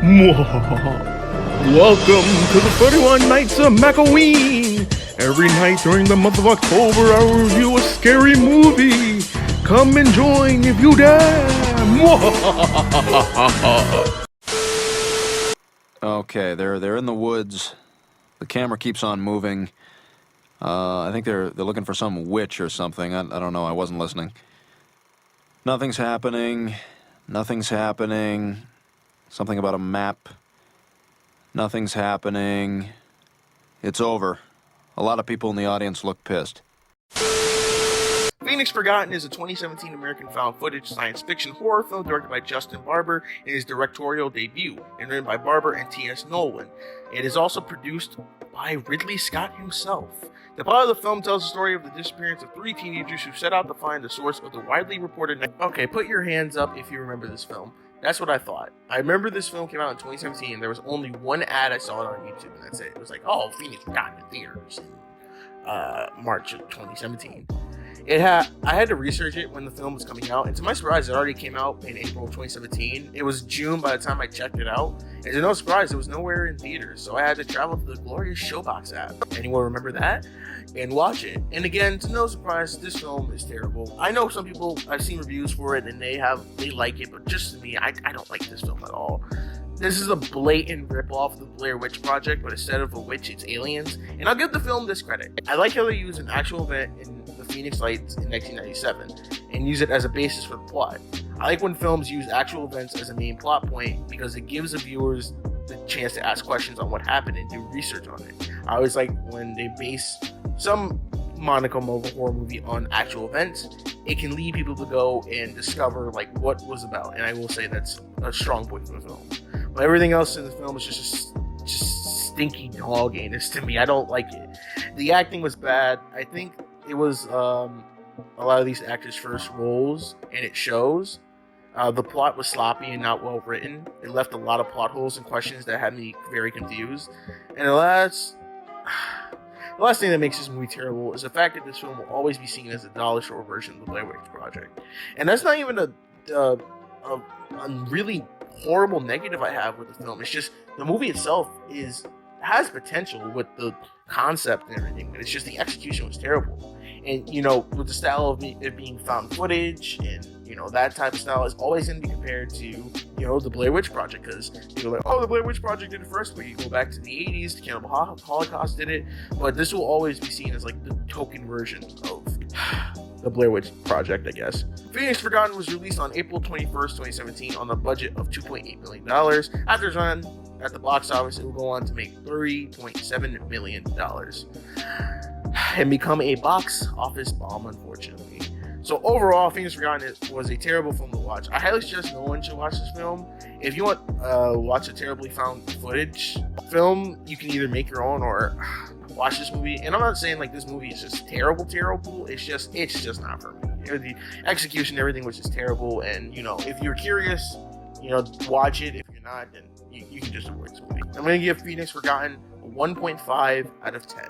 Welcome to the 31 Nights of Macoween. Every night during the month of October, I will review a scary movie. Come and join if you dare. Okay, they're in the woods. The camera keeps on moving. I think they're looking for some witch or something. I don't know. I wasn't listening. Nothing's happening. Nothing's happening. Something about a map. Nothing's happening. It's over. A lot of people in the audience look pissed. Phoenix Forgotten is a 2017 American found footage science fiction horror film directed by Justin Barber in his directorial debut, and written by Barber and T.S. Nolan. It is also produced by Ridley Scott himself. The plot of the film tells the story of the disappearance of three teenagers who set out to find the source of the widely reported... Okay, put your hands up if you remember this film. That's what I thought. I remember this film came out in 2017, and there was only one ad I saw it on YouTube, and that's it. It was like, oh, Phoenix Forgotten in theaters in March of 2017. I had to research it when the film was coming out, and to my surprise, it already came out in April of 2017. It was June by the time I checked it out, and to no surprise, it was nowhere in theaters, so I had to travel to the glorious Showbox app. Anyone remember that? And watch it. And again, to no surprise, this film is terrible. I know some people, I've seen reviews for it, and they like it, but just to me, I don't like this film at all. This is a blatant ripoff of the Blair Witch Project, but instead of a witch, it's aliens. And I'll give the film this credit. I like how they use an actual event in the Phoenix Lights in 1997 and use it as a basis for the plot. I like when films use actual events as a main plot point because it gives the viewers the chance to ask questions on what happened and do research on it. I always like when they base some monochrome of a horror movie on actual events. It can lead people to go and discover like what was about, and I will say that's a strong point for the film. But everything else in the film is just stinky dog anus to me. I don't like it. The acting was bad. I think it was a lot of these actors' first roles, and it shows. The plot was sloppy and not well written. It left a lot of plot holes and questions that had me very confused. And the last thing that makes this movie terrible is the fact that this film will always be seen as a dollar store version of the Blair Witch Project. And that's not even a really horrible negative I have with the film. It's just the movie itself has potential with the concept and everything, but it's just the execution was terrible. And with the style of it being found footage and that type of style is always going to be compared to the Blair Witch Project, because people are like, oh, the Blair Witch Project did it first, but you go back to the 80s, the Cannibal Holocaust did it, but this will always be seen as like the token version of the Blair Witch Project, I guess. Phoenix Forgotten was released on April 21st, 2017 on a budget of $2.8 million. After its run at the box office, it will go on to make $3.7 million and become a box office bomb, unfortunately. So overall, Phoenix Forgotten was a terrible film to watch. I highly suggest no one should watch this film. If you want watch a terribly found footage film, you can either make your own or watch this movie. And I'm not saying like this movie is just terrible. It's just not for me. The execution, everything was just terrible. And if you're curious, watch it. If you're not, then you can just avoid this movie. I'm gonna give Phoenix Forgotten a 1.5 out of 10.